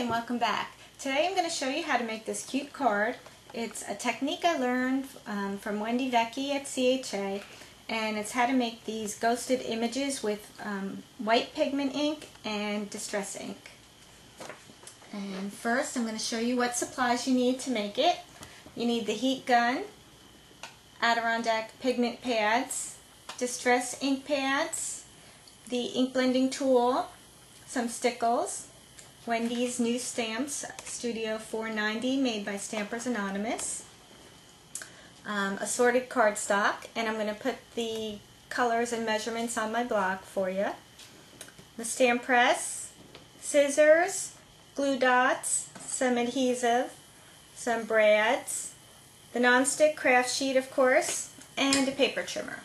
and welcome back. Today I'm going to show you how to make this cute card. It's a technique I learned from Wendy Vecchi at CHA, and it's how to make these ghosted images with white pigment ink and distress ink. And first I'm going to show you what supplies you need to make it. You need the heat gun, Adirondack Pigment pads, distress ink pads, the ink blending tool, some stickles, Wendy's new stamps, Studio 490, made by Stampers Anonymous, assorted cardstock, and I'm going to put the colors and measurements on my blog for you, the stamp press, scissors, glue dots, some adhesive, some brads, the non-stick craft sheet of course, and a paper trimmer.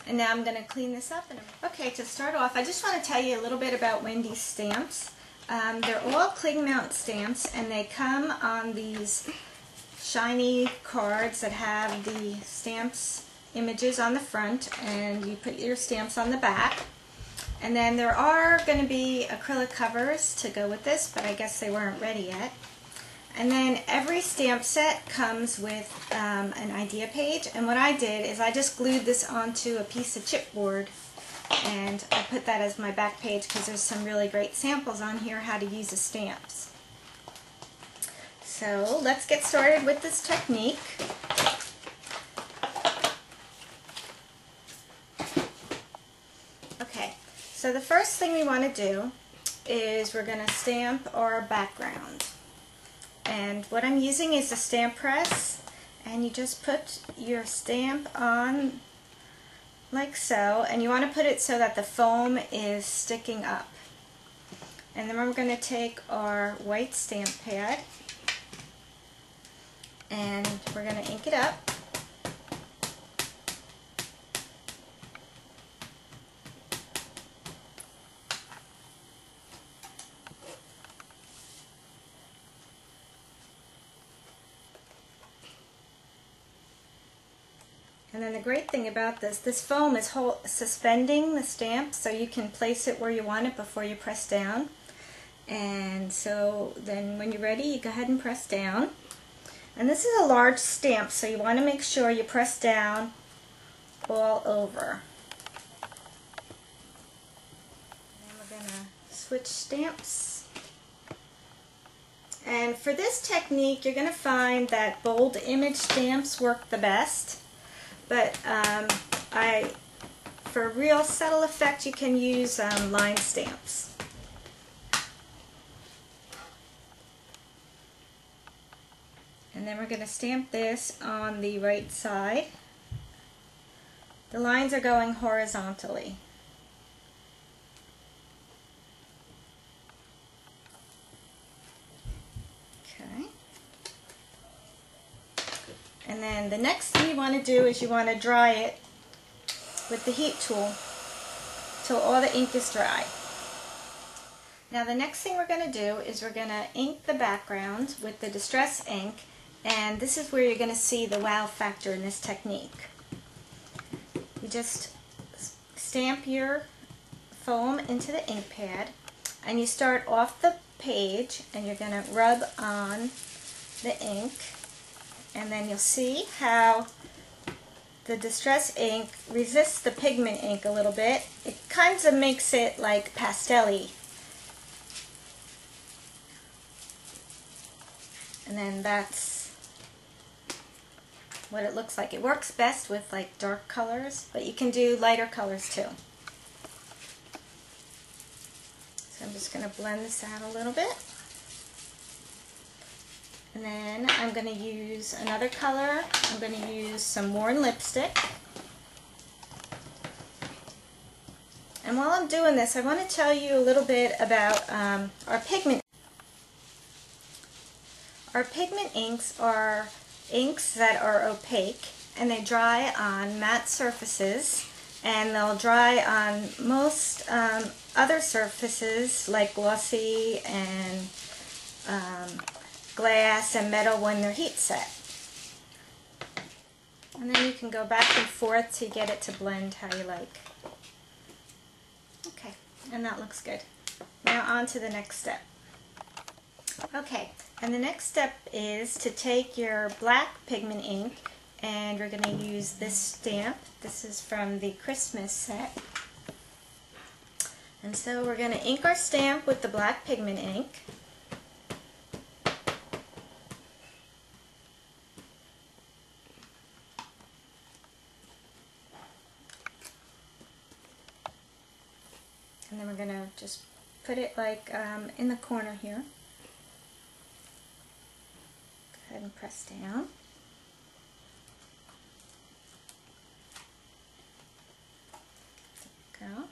And now I'm going to clean this up. Okay, to start off, I just want to tell you a little bit about Wendy's stamps. They're all cling mount stamps, and they come on these shiny cards that have the stamps images on the front, and you put your stamps on the back. And then there are going to be acrylic covers to go with this, but I guess they weren't ready yet. And then every stamp set comes with an idea page, and what I did is I just glued this onto a piece of chipboard, and I put that as my back page because there's some really great samples on here how to use the stamps. So let's get started with this technique. Okay, so the first thing we want to do is we're going to stamp our background. And what I'm using is a stamp press, and you just put your stamp on like so, and you want to put it so that the foam is sticking up. And then we're going to take our white stamp pad and we're going to ink it up. And then the great thing about this foam is suspending the stamp, so you can place it where you want it before you press down. And so then when you're ready, you go ahead and press down. And this is a large stamp, so you want to make sure you press down all over. And we're going to switch stamps. And for this technique, you're going to find that bold image stamps work the best. But for real subtle effect, you can use line stamps. And then we're going to stamp this on the right side. The lines are going horizontally. Okay. And then the next thing you want to do is you want to dry it with the heat tool till all the ink is dry. Now the next thing we're going to do is we're going to ink the background with the distress ink, and this is where you're going to see the wow factor in this technique. You just stamp your foam into the ink pad, and you start off the page and you're going to rub on the ink. And then you'll see how the distress ink resists the pigment ink a little bit. It kind of makes it like pastel-y. And then that's what it looks like. It works best with like dark colors, but you can do lighter colors too. So I'm just going to blend this out a little bit. And then I'm going to use another color. I'm going to use some worn lipstick. And while I'm doing this, I want to tell you a little bit about our pigment. Our pigment inks are inks that are opaque, and they dry on matte surfaces, and they'll dry on most other surfaces like glossy and glass and metal when they're heat set. And then you can go back and forth to get it to blend how you like. Okay, and that looks good. Now on to the next step. Okay, and the next step is to take your black pigment ink, and we're going to use this stamp. This is from the Christmas set. And so we're going to ink our stamp with the black pigment ink. And then we're going to just put it like in the corner here. Go ahead and press down. There we go.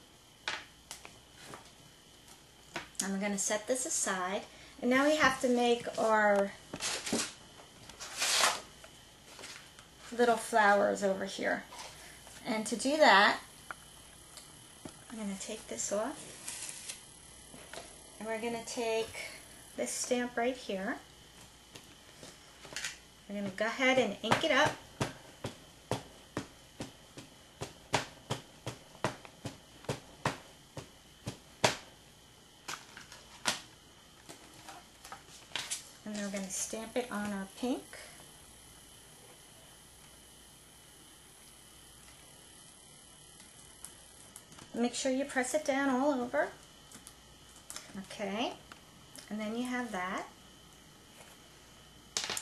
And we're going to set this aside. And now we have to make our little flowers over here. And to do that, I'm going to take this off. And we're going to take this stamp right here. We're going to go ahead and ink it up. And then we're going to stamp it on our pink. Make sure you press it down all over. Okay, and then you have that.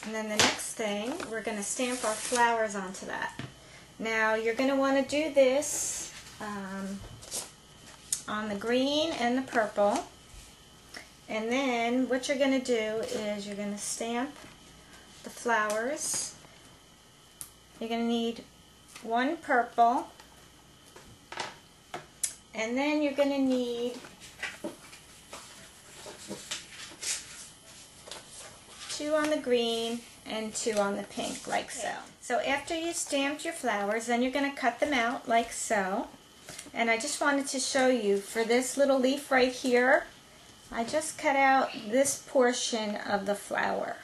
And then the next thing, we're going to stamp our flowers onto that. Now you're going to want to do this on the green and the purple. And then what you're going to do is you're going to stamp the flowers. You're going to need one purple, and then you're going to need 2 on the green and 2 on the pink, like so. So after you stamped your flowers, then you're going to cut them out like so. And I just wanted to show you, for this little leaf right here, I just cut out this portion of the flower.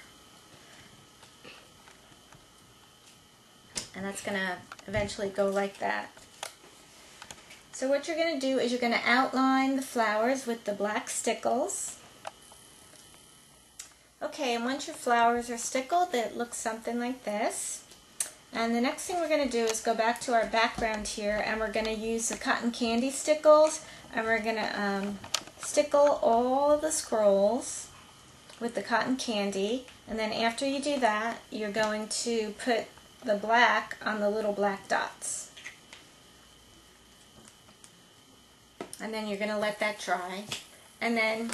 And that's going to eventually go like that. So what you're going to do is you're going to outline the flowers with the black stickles. Okay, and once your flowers are stickled, it looks something like this. And the next thing we're going to do is go back to our background here, and we're going to use the cotton candy stickles, and we're going to stickle all of the scrolls with the cotton candy. And then after you do that, you're going to put the black on the little black dots. And then you're going to let that dry. And then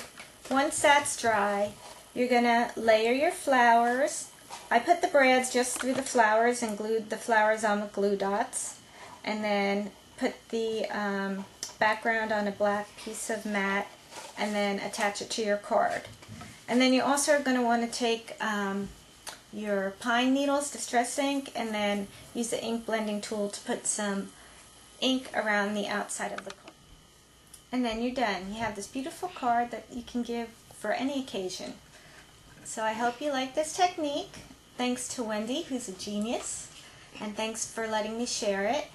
once that's dry, you're going to layer your flowers. I put the brads just through the flowers and glued the flowers on with glue dots. And then put the background on a black piece of mat and then attach it to your card. And then you also are going to want to take your pine needles, distress ink, and then use the ink blending tool to put some ink around the outside of the card. And then you're done. You have this beautiful card that you can give for any occasion. So I hope you like this technique. Thanks to Wendy, who's a genius, and thanks for letting me share it.